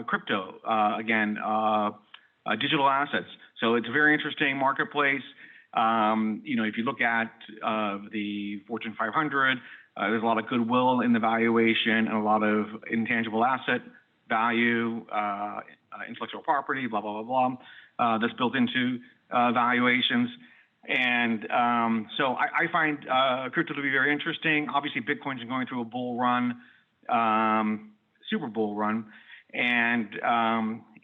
crypto, again, digital assets. So it's a very interesting marketplace. If you look at the Fortune 500, there's a lot of goodwill in the valuation and a lot of intangible asset value, intellectual property, blah, blah, blah, blah, that's built into valuations. And so I find crypto to be very interesting. Obviously, Bitcoin's going through a bull run, super bull run. And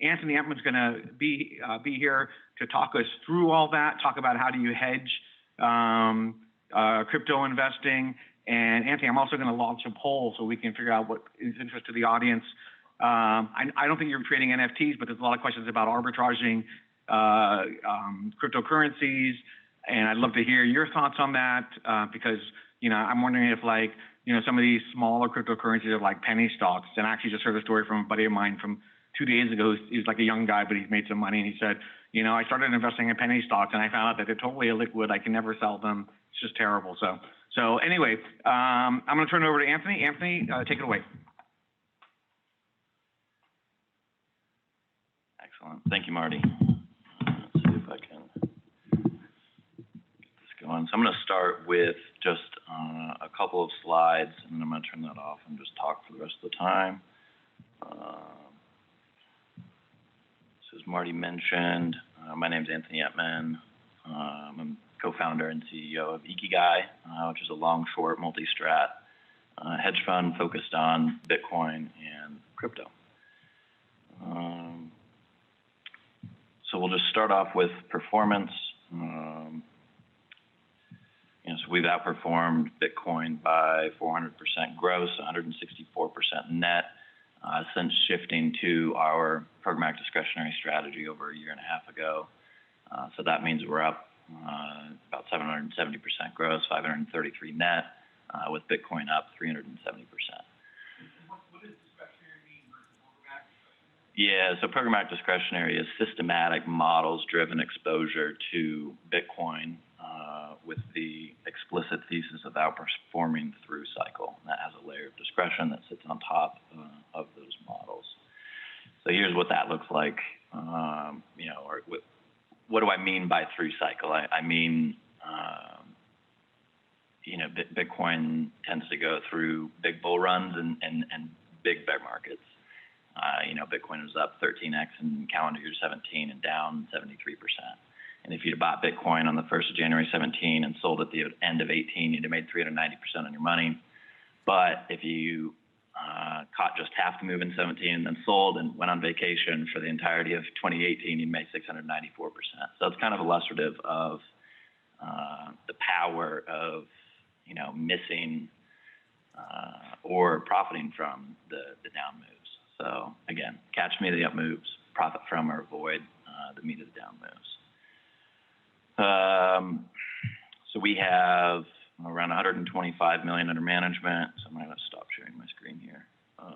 Anthony Emtman's going to be here to talk us through all that, talk about how do you hedge crypto investing. And Anthony, I'm also going to launch a poll so we can figure out what is interest to the audience. I don't think you're trading NFTs, but there's a lot of questions about arbitraging cryptocurrencies. And I'd love to hear your thoughts on that because, I'm wondering if some of these smaller cryptocurrencies are like penny stocks. And I actually just heard a story from a buddy of mine from 2 days ago. He's like a young guy, but he's made some money. And he said, I started investing in penny stocks and I found out that they're totally illiquid. I can never sell them. It's just terrible. So anyway, I'm going to turn it over to Anthony. Anthony, take it away. Excellent. Thank you, Marty. Let's see if I can get this going. So I'm going to start with just a couple of slides, and then I'm going to turn that off and just talk for the rest of the time. So as Marty mentioned, my name is Anthony Emtman. I'm co-founder and CEO of Ikigai, which is a long-short multi-strat hedge fund focused on Bitcoin and crypto. So we'll just start off with performance. So we've outperformed Bitcoin by 400% gross, 164% net since shifting to our programmatic discretionary strategy over a year and a half ago. So that means we're up about 770% gross, 533 net, with Bitcoin up 370%. What does discretionary mean versus programmatic discretionary? Yeah, so programmatic discretionary is systematic models-driven exposure to Bitcoin with the explicit thesis of outperforming through cycle. And that has a layer of discretion that sits on top of those models. So here's what that looks like. What do I mean by through cycle? I mean, Bitcoin tends to go through big bull runs and big bear markets. Bitcoin was up 13x in calendar year 17 and down 73%. And if you'd bought Bitcoin on the 1st of January 17 and sold at the end of 18, you'd have made 390% on your money. But if you caught just half the move in 17 and then sold and went on vacation for the entirety of 2018, you made 694%. So it's kind of illustrative of the power of, missing or profiting from the down moves. So again, catch me the up moves, profit from or avoid the meat of the down moves. So we have around 125 million under management. So I'm going to stop sharing my screen here. So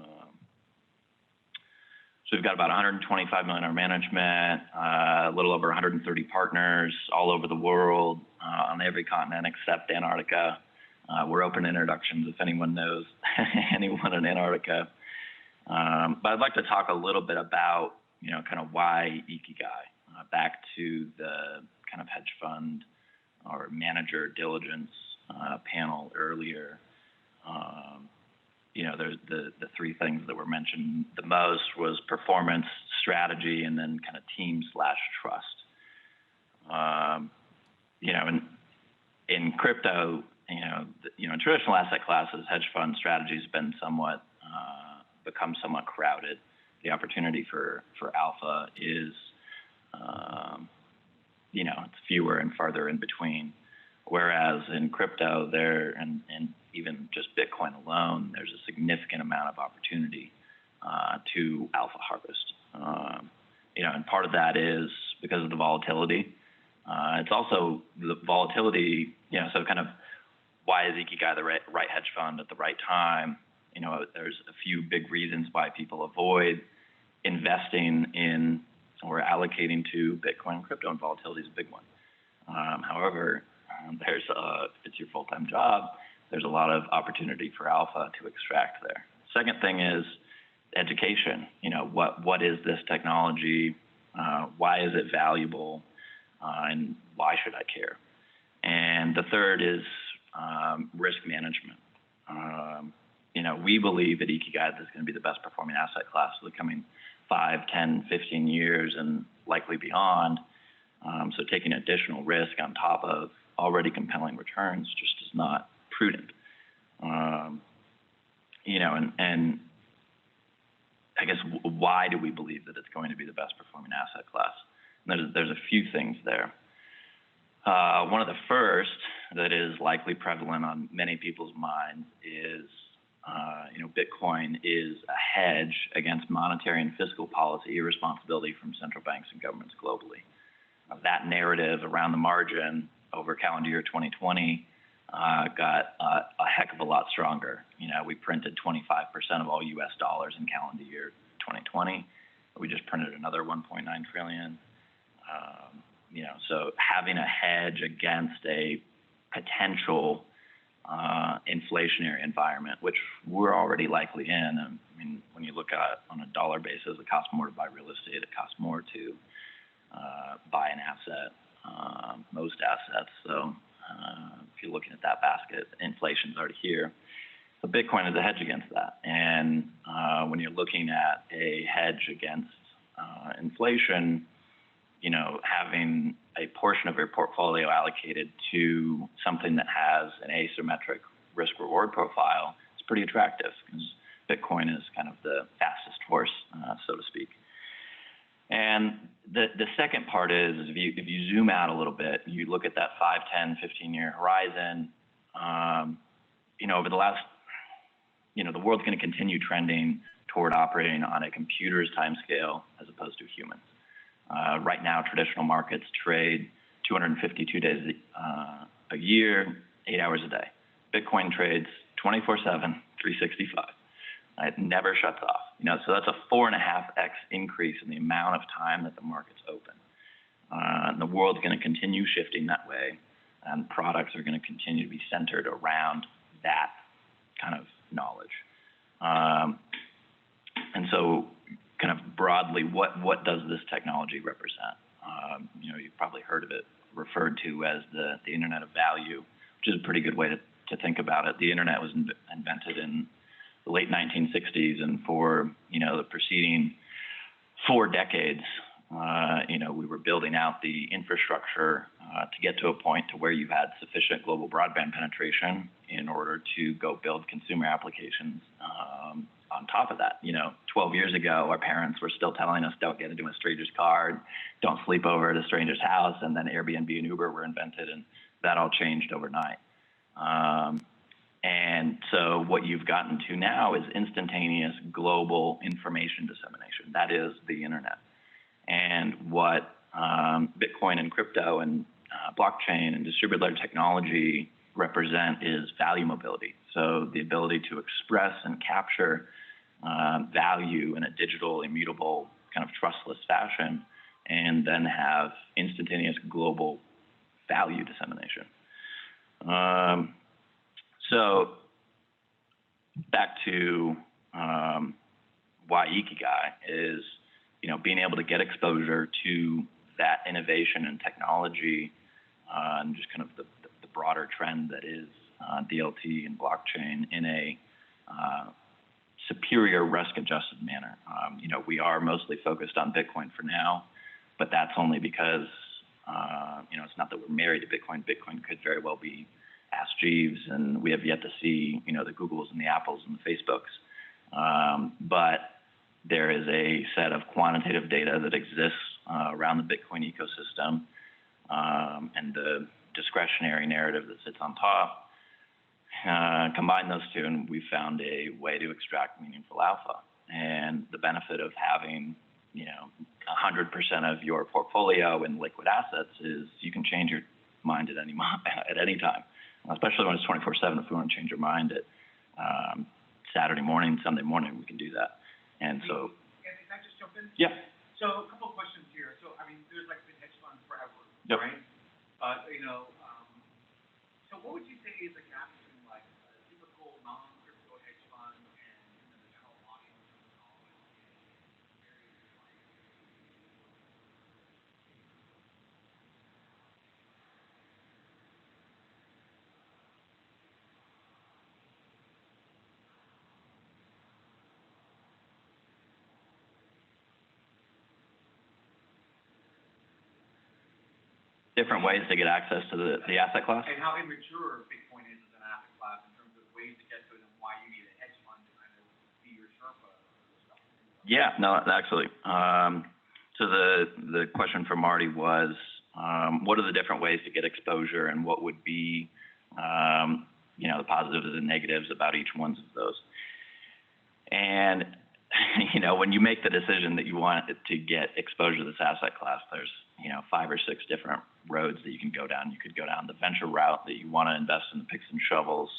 we've got about 125 million under management, a little over 130 partners all over the world, on every continent except Antarctica. We're open to introductions if anyone knows anyone in Antarctica. But I'd like to talk a little bit about, kind of why Ikigai, back to the kind of hedge fund or manager diligence panel earlier. There's the three things that were mentioned the most was performance, strategy, and then kind of team/trust. In crypto, in traditional asset classes, hedge fund strategy has been become somewhat crowded. The opportunity for alpha is, it's fewer and farther in between. Whereas in crypto, and even just Bitcoin alone, there's a significant amount of opportunity to alpha harvest. And part of that is because of the volatility. It's also the volatility, so kind of why is Ikigai the right hedge fund at the right time? There's a few big reasons why people avoid investing in or allocating to Bitcoin and crypto, and volatility is a big one. However, if it's your full-time job, there's a lot of opportunity for alpha to extract there. Second thing is, education. What is this technology? Why is it valuable? And why should I care? And the third is risk management. We believe at Ikigai this is going to be the best performing asset class for the coming 5, 10, 15 years and likely beyond. So taking additional risk on top of already compelling returns just is not prudent. And I guess why do we believe that it's going to be the best performing asset class? And there's a few things there. One of the first that is likely prevalent on many people's minds is, Bitcoin is a hedge against monetary and fiscal policy irresponsibility from central banks and governments globally. That narrative around the margin over calendar year 2020 got a heck of a lot stronger. We printed 25% of all U.S. dollars in calendar year 2020. We just printed another 1.9 trillion. So having a hedge against a potential inflationary environment, which we're already likely in. I mean, when you look at on a dollar basis, it costs more to buy real estate. It costs more to buy an asset, most assets. So if you're looking at that basket, inflation's already here. So Bitcoin is a hedge against that. And when you're looking at a hedge against inflation, having a portion of your portfolio allocated to something that has an asymmetric risk-reward profile is pretty attractive because Bitcoin is kind of the fastest horse, so to speak. And the second part is if you zoom out a little bit, you look at that 5, 10, 15-year horizon, over the last, the world's going to continue trending toward operating on a computer's time scale as opposed to humans. Right now, traditional markets trade 252 days a year, 8 hours a day. Bitcoin trades 24/7, 365. It never shuts off. So that's a 4.5x increase in the amount of time that the market's open. And the world's going to continue shifting that way, and products are going to continue to be centered around that kind of knowledge. And so kind of broadly, what does this technology represent? You've probably heard of it referred to as the Internet of Value, which is a pretty good way to think about it. The Internet was invented in the late 1960s, and for the preceding 4 decades, we were building out the infrastructure to get to a point to where you had sufficient global broadband penetration in order to go build consumer applications on top of that. 12 years ago, our parents were still telling us don't get into a stranger's car, don't sleep over at a stranger's house, and then Airbnb and Uber were invented, and that all changed overnight. And so what you've gotten to now is instantaneous global information dissemination. That is the internet. And what Bitcoin and crypto and blockchain and distributed ledger technology represent is value mobility. So the ability to express and capture value in a digital, immutable, kind of trustless fashion, and then have instantaneous global value dissemination. So back to why Ikigai is, being able to get exposure to that innovation and technology and just kind of the broader trend that is DLT and blockchain in a superior risk-adjusted manner. We are mostly focused on Bitcoin for now, but that's only because, it's not that we're married to Bitcoin. Bitcoin could very well be Ask Jeeves, and we have yet to see, the Googles and the Apples and the Facebooks. But there is a set of quantitative data that exists around the Bitcoin ecosystem, and the discretionary narrative that sits on top. Combine those two, and we found a way to extract meaningful alpha. And the benefit of having, 100% of your portfolio in liquid assets is you can change your mind at any time, especially when it's 24/7. If we want to change your mind at Saturday morning, Sunday morning, we can do that. And so, can I just jump in? Yeah. So a couple of questions here. So there's like been hedge funds forever, Yep. right? So what would you say is the gap between like a typical non-crypto hedge fund and the general audience? Different ways to get access to the asset class? And how immature Bitcoin is as an asset class in terms of ways to get to it and why you need a hedge fund to kind of be your Sherpa or stuff? Yeah, no, absolutely. So the question from Marty was, what are the different ways to get exposure, and what would be, the positives and negatives about each one of those? And, when you make the decision that you want to get exposure to this asset class, there's, 5 or 6 different roads that you can go down. You could go down the venture route that you want to invest in the picks and shovels,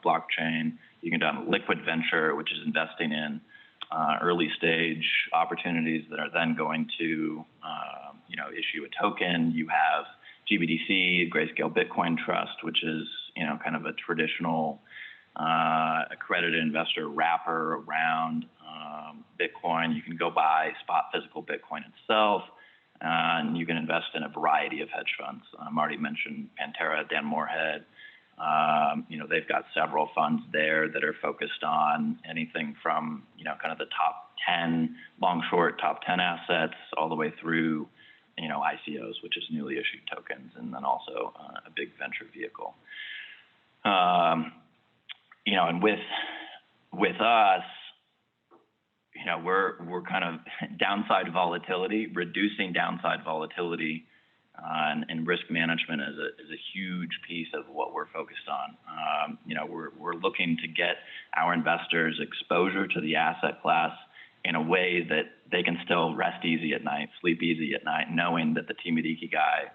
blockchain. You can go down the liquid venture, which is investing in early stage opportunities that are then going to, issue a token. You have GBDC, Grayscale Bitcoin Trust, which is, kind of a traditional accredited investor wrapper around Bitcoin. You can go buy spot physical Bitcoin itself, and you can invest in a variety of hedge funds. Marty mentioned Pantera, Dan Moorhead. They've got several funds there that are focused on anything from, kind of the top 10 long short, top 10 assets, all the way through, ICOs, which is newly issued tokens, and then also a big venture vehicle. And with us, we're kind of downside volatility, reducing downside volatility, and risk management is a huge piece of what we're focused on. We're looking to get our investors exposure to the asset class in a way that they can still rest easy at night, sleep easy at night, knowing that the team at Ikigai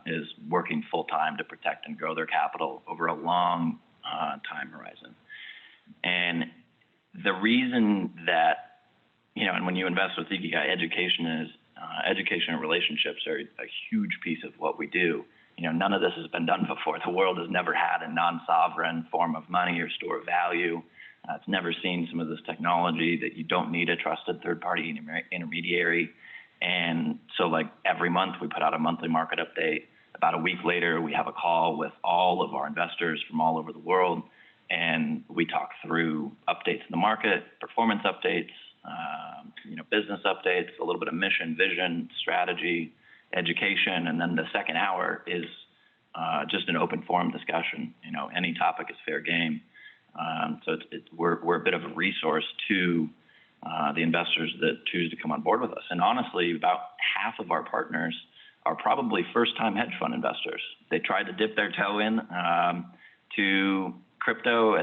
is working full time to protect and grow their capital over a long time horizon. And the reason that, and when you invest with Ikigai, education and relationships are a huge piece of what we do. None of this has been done before. The world has never had a non-sovereign form of money or store of value. It's never seen some of this technology that you don't need a trusted third-party intermediary. And so, like, every month we put out a monthly market update. About a week later, we have a call with all of our investors from all over the world, and we talk through updates in the market, performance updates, business updates, a little bit of mission, vision, strategy, education, and then the second hour is just an open forum discussion. Any topic is fair game. So we're a bit of a resource to the investors that choose to come on board with us. And honestly, about half of our partners are probably first-time hedge fund investors. They tried to dip their toe in to crypto,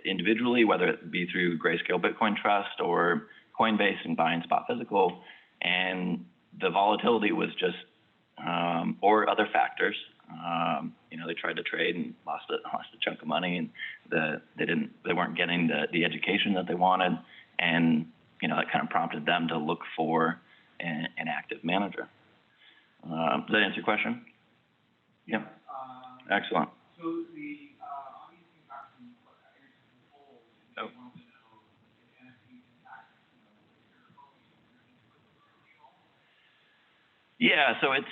individually, whether it be through Grayscale Bitcoin Trust or Coinbase and buying spot physical, and the volatility was just, or other factors. They tried to trade and lost a chunk of money, and they weren't getting the education that they wanted, and that kind of prompted them to look for an active manager. Does that answer your question? Yeah. Excellent. So the obviously back from what I guess the polls, they wanted to know if NFTs impact, your focus. Yeah, so it's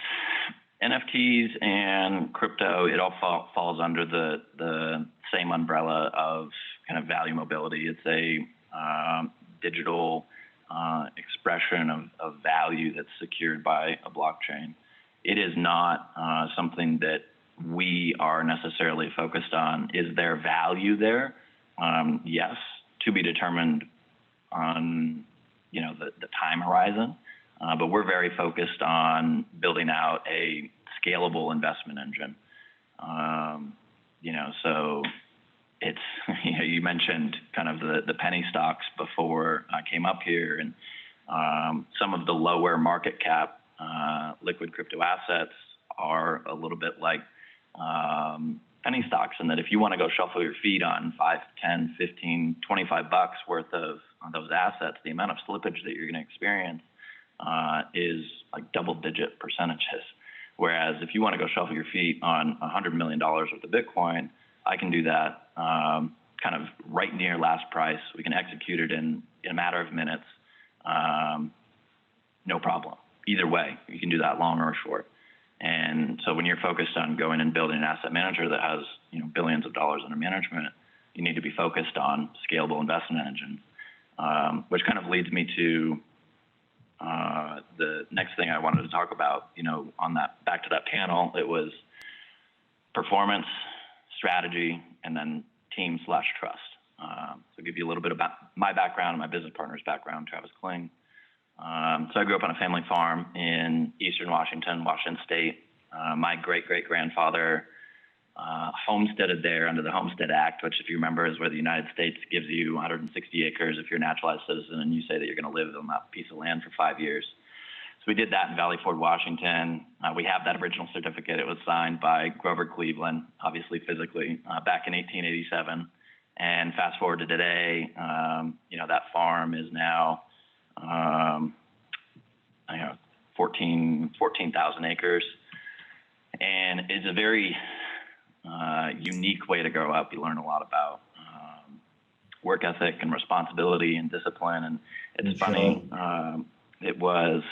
NFTs and crypto. It all falls under the same umbrella of kind of value mobility. It's a digital expression of value that's secured by a blockchain. It is not something that we are necessarily focused on. Is there value there? Yes, to be determined on the time horizon. But we're very focused on building out a scalable investment engine. So it's you mentioned kind of the penny stocks before I came up here, and some of the lower market cap liquid crypto assets are a little bit like penny stocks, in that if you want to go shuffle your feet on $5, $10, $15, $25 worth of those assets, the amount of slippage that you're going to experience is like double-digit percentages. Whereas if you want to go shuffle your feet on $100 million worth of Bitcoin, I can do that kind of right near last price. We can execute it in a matter of minutes, no problem. Either way, you can do that long or short. And so when you're focused on going and building an asset manager that has billions of dollars under management, you need to be focused on scalable investment engines, which kind of leads me to The next thing I wanted to talk about, on that, back to that panel, it was performance, strategy, and then team/trust. So I'll give you a little bit about my background and my business partner's background, Travis Kling. So I grew up on a family farm in eastern Washington State. My great-great-grandfather homesteaded there under the Homestead Act, which, if you remember, is where the United States gives you 160 acres if you're a naturalized citizen and you say that you're going to live on that piece of land for 5 years. So we did that in Valley Forge, Washington. We have that original certificate. It was signed by Grover Cleveland, obviously physically, back in 1887. And fast forward to today, that farm is now 14,000 acres. And it's a very unique way to grow up. You learn a lot about work ethic and responsibility and discipline. And it's funny, it was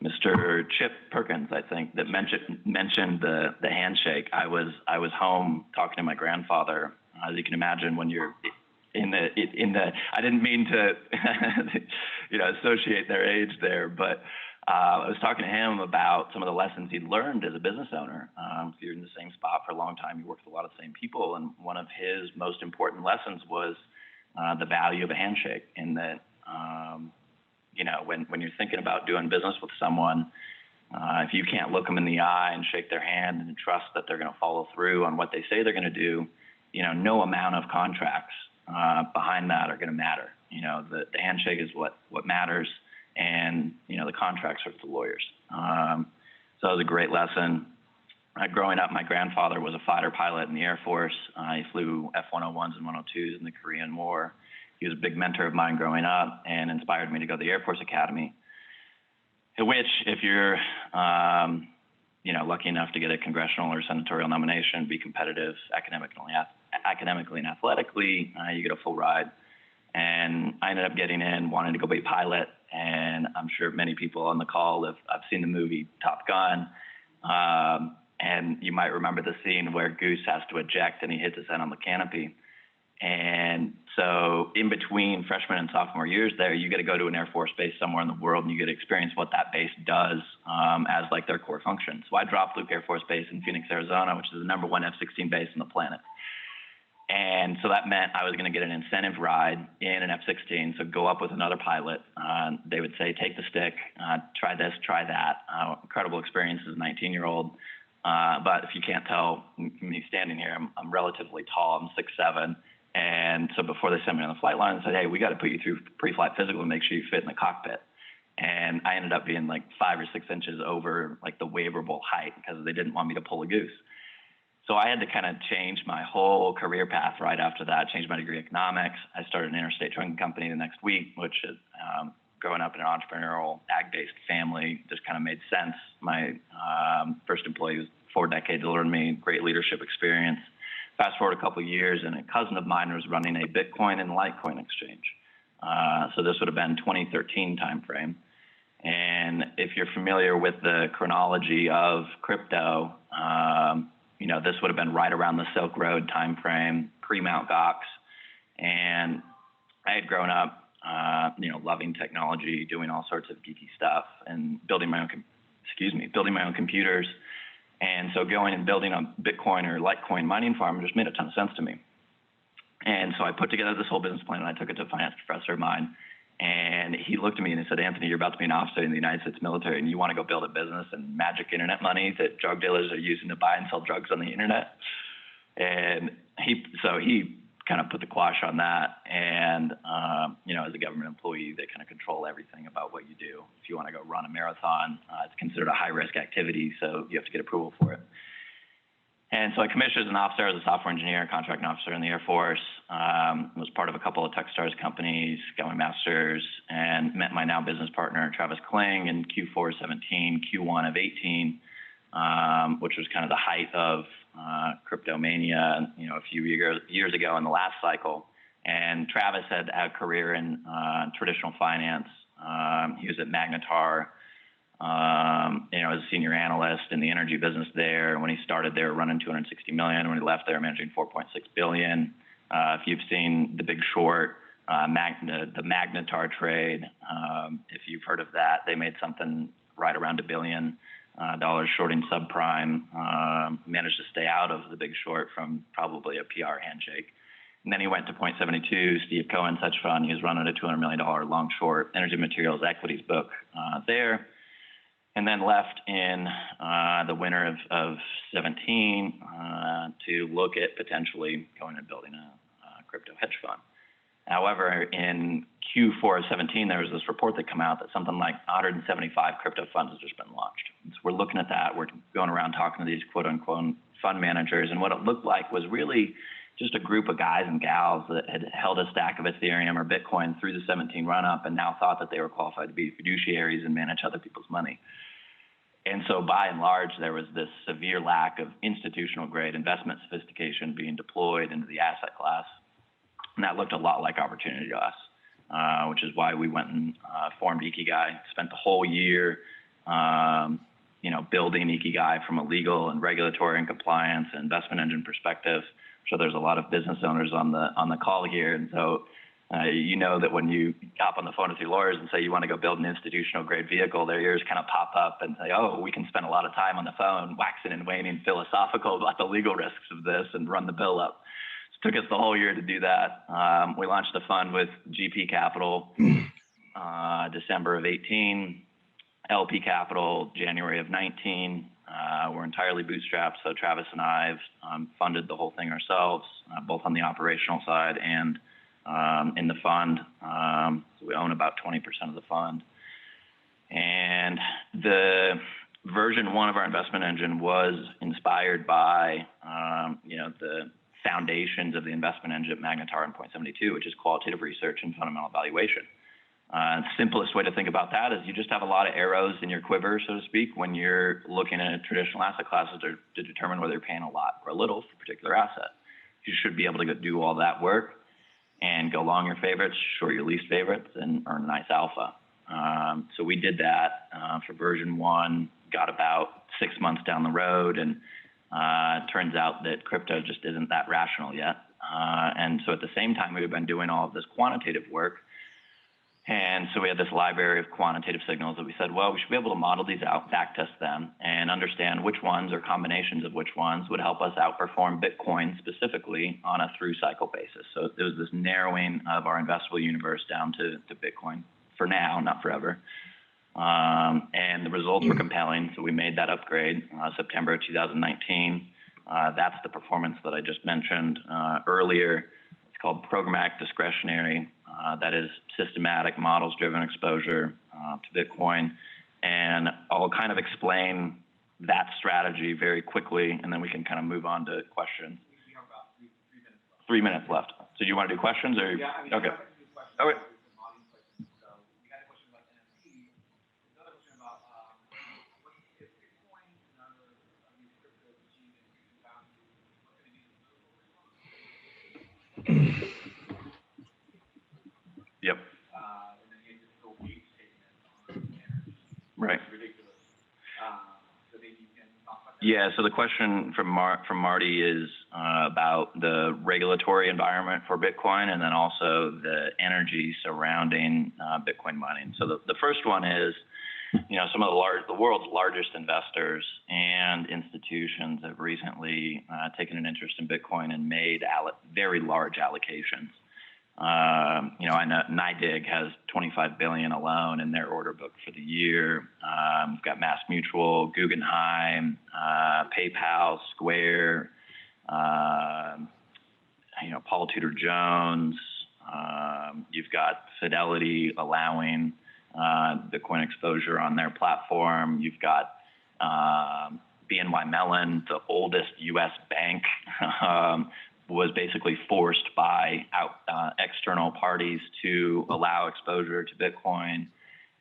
Mr. Chip Perkins, I think, that mentioned the handshake. I was home talking to my grandfather. As you can imagine, when you're in the I didn't mean to associate their age there, but I was talking to him about some of the lessons he'd learned as a business owner. If you're in the same spot for a long time, you work with a lot of the same people, and one of his most important lessons was the value of a handshake. In that, when you're thinking about doing business with someone, if you can't look them in the eye and shake their hand and trust that they're going to follow through on what they say they're going to do, no amount of contracts behind that are going to matter. The handshake is what matters. And, the contracts are for the lawyers. So that was a great lesson. Growing up, my grandfather was a fighter pilot in the Air Force. He flew F-101s and 102s in the Korean War. He was a big mentor of mine growing up and inspired me to go to the Air Force Academy, which, if you're, lucky enough to get a congressional or senatorial nomination, be competitive academically and athletically, you get a full ride. And I ended up getting in, wanting to go be a pilot. And I'm sure many people on the call have seen the movie Top Gun. And you might remember the scene where Goose has to eject and he hits his head on the canopy. And so in between freshman and sophomore years there, you get to go to an Air Force base somewhere in the world and you get to experience what that base does as like their core function. So I dropped Luke Air Force Base in Phoenix, Arizona, which is the #1 F-16 base on the planet. And so that meant I was going to get an incentive ride in an F-16, so go up with another pilot. They would say, take the stick, try this, try that. Incredible experience as a 19-year-old. But if you can't tell me standing here, I'm relatively tall. I'm 6'7". And so before they sent me on the flight line, they said, hey, we got to put you through pre-flight physical and make sure you fit in the cockpit. And I ended up being like 5 or 6 inches over like the waiverable height because they didn't want me to pull a goose. So I had to kind of change my whole career path right after that, change my degree in economics. I started an interstate trucking company the next week, which is growing up in an entrepreneurial, ag-based family just kind of made sense. My first employee was 4 decades older than me, great leadership experience. Fast forward a couple of years, and a cousin of mine was running a Bitcoin and Litecoin exchange. So this would have been 2013 timeframe. And if you're familiar with the chronology of crypto, this would have been right around the Silk Road timeframe, pre-Mt. Gox. And I had grown up, loving technology, doing all sorts of geeky stuff, and building my own computers. And so going and building a Bitcoin or Litecoin mining farm just made a ton of sense to me. And so I put together this whole business plan, and I took it to a finance professor of mine. And he looked at me and he said, Anthony, you're about to be an officer in the United States military, and you want to go build a business and magic internet money that drug dealers are using to buy and sell drugs on the internet. And he kind of put the quash on that. And, as a government employee, they kind of control everything about what you do. If you want to go run a marathon, it's considered a high-risk activity, so you have to get approval for it. And so I commissioned as an officer, as a software engineer, contracting officer in the Air Force. Was part of a couple of Techstars companies, got my master's, and met my now business partner, Travis Kling, in Q4 17, Q1 of 18, which was kind of the height of cryptomania, a few years ago in the last cycle. And Travis had a career in traditional finance. He was at Magnetar. As a senior analyst in the energy business there. When he started, they were running $260 million. When he left, they were managing $4.6 billion. If you've seen The Big Short, The Magnetar trade, if you've heard of that, they made something right around $1 billion shorting subprime, managed to stay out of the big short from probably a PR handshake. And then he went to Point 72, Steve Cohen's hedge fund. He was running a $200 million long short energy materials equities book there. And then left in the winter of 17 to look at potentially going and building a crypto hedge fund. However, in Q4 of 17, there was this report that came out that something like 175 crypto funds has just been launched. So we're looking at that. We're going around talking to these quote unquote fund managers. And what it looked like was really just a group of guys and gals that had held a stack of Ethereum or Bitcoin through the 17 run up and now thought that they were qualified to be fiduciaries and manage other people's money. And so by and large, there was this severe lack of institutional grade investment sophistication being deployed into the asset class. And that looked a lot like opportunity to us, which is why we went and formed Ikigai, spent the whole year, building Ikigai from a legal and regulatory and compliance and investment engine perspective. So there's a lot of business owners on the call here. And so you know that when you hop on the phone with your lawyers and say you want to go build an institutional grade vehicle, their ears kind of pop up and say, oh, we can spend a lot of time on the phone waxing and waning philosophical about the legal risks of this and run the bill up. So it took us the whole year to do that. We launched a fund with GP Capital December of 18, LP Capital January of 19. We're entirely bootstrapped, so Travis and I have funded the whole thing ourselves, both on the operational side and in the fund. So we own about 20% of the fund. And the version 1 of our investment engine was inspired by, the foundations of the investment engine at Magnetar and Point 72, which is qualitative research and fundamental valuation. Simplest way to think about that is you just have a lot of arrows in your quiver, so to speak, when you're looking at traditional asset classes to determine whether you're paying a lot or a little for a particular asset. You should be able to do all that work and go long your favorites, short your least favorites, and earn nice alpha. So we did that for version 1, got about 6 months down the road, and it turns out that crypto just isn't that rational yet. And so at the same time, we've been doing all of this quantitative work. And so we had this library of quantitative signals that we said, well, we should be able to model these out, backtest them, and understand which ones or combinations of which ones would help us outperform Bitcoin specifically on a through cycle basis. So there was this narrowing of our investable universe down to Bitcoin for now, not forever. And the results were compelling, so we made that upgrade September 2019. That's the performance that I just mentioned earlier. It's called programmatic discretionary. That is systematic models-driven exposure to Bitcoin. And I'll kind of explain that strategy very quickly, and then we can kind of move on to questions. We have about 3 3 minutes minutes left. left. So you want to do questions? Or? Yeah, I mean, okay. Okay. So we had a question about NFT. Another question about what if Bitcoin and other of these crypto achieve increasing value, what's going to be the political response? Yep. And then you have this whole weight statement on energy. Right. It's ridiculous. So maybe you can talk about that. Yeah, so the question from Marty is about the regulatory environment for Bitcoin and then also the energy surrounding Bitcoin mining. So the first one is, some of the world's largest investors and institutions have recently taken an interest in Bitcoin and made very large allocations. I know NYDIG has 25 billion alone in their order book for the year. We've got Mass Mutual, Guggenheim, PayPal, Square, Paul Tudor Jones. You've got Fidelity allowing Bitcoin exposure on their platform. You've got BNY Mellon, the oldest U.S. bank, was basically forced by external parties to allow exposure to Bitcoin.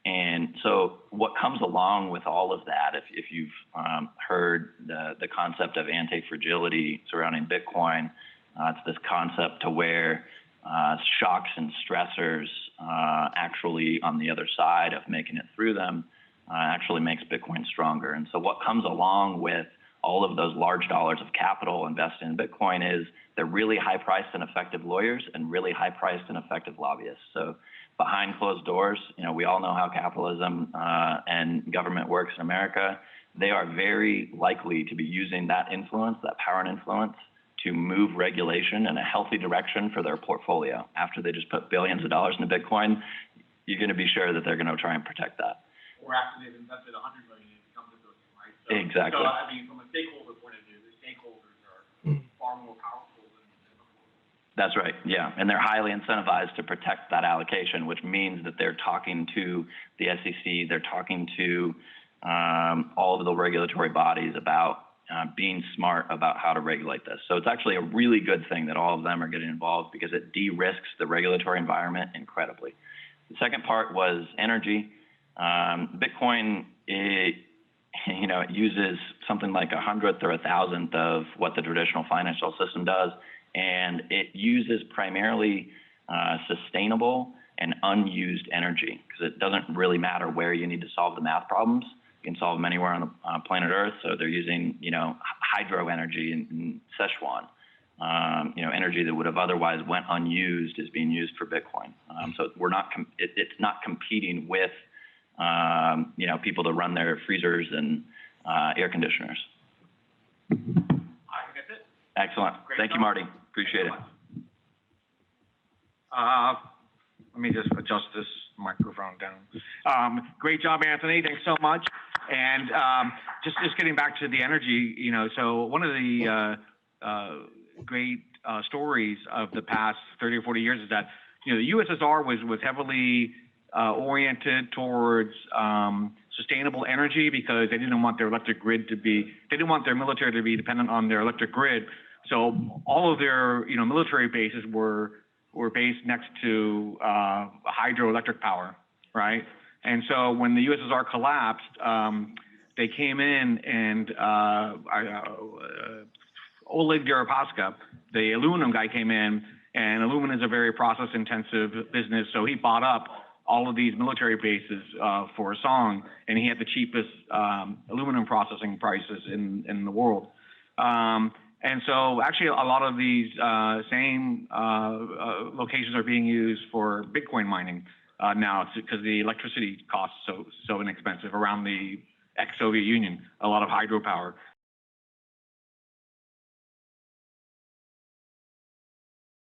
And so what comes along with all of that, if you've heard the concept of anti-fragility surrounding Bitcoin, it's this concept to where shocks and stressors actually on the other side of making it through them actually makes Bitcoin stronger. And so what comes along with all of those large dollars of capital invested in Bitcoin is they're really high-priced and effective lawyers and really high-priced and effective lobbyists. So behind closed doors, we all know how capitalism and government works in America. They are very likely to be using that influence, that power and influence, to move regulation in a healthy direction for their portfolio. After they just put billions of dollars into Bitcoin, you're going to be sure that they're going to try and protect that. Or after they've invested $100 million, it becomes $1 billion, right? So, Exactly. So, I mean, from a stakeholder point of view, the stakeholders are far more powerful than before. That's right, yeah. And they're highly incentivized to protect that allocation, which means that they're talking to the SEC, they're talking to all of the regulatory bodies about being smart about how to regulate this. So it's actually a really good thing that all of them are getting involved because it de-risks the regulatory environment incredibly. The second part was energy. Bitcoin, it uses something like 1/100th or 1,000th of what the traditional financial system does, and it uses primarily sustainable and unused energy because it doesn't really matter where you need to solve the math problems. You can solve them anywhere on the planet Earth. So they're using, hydro energy in Sichuan. Energy that would have otherwise went unused is being used for Bitcoin. So it's not competing with, people to run their freezers and air conditioners. I think that's it. Excellent. Thank you, Marty. Appreciate it. Let me just adjust this microphone down. Great job, Anthony. Thanks so much. And just getting back to the energy, so one of the great stories of the past 30 or 40 years is that, the USSR was heavily oriented towards sustainable energy because they didn't want their they didn't want their military to be dependent on their electric grid. So all of their, military bases were based next to hydroelectric power, right? And so when the USSR collapsed, they came in and Oleg Deripaska, the aluminum guy, came in, and aluminum is a very process-intensive business, so he bought up all of these military bases for a song, and he had the cheapest aluminum processing prices in the world. And so actually a lot of these same locations are being used for Bitcoin mining now because the electricity costs so inexpensive around the ex-Soviet Union, a lot of hydropower.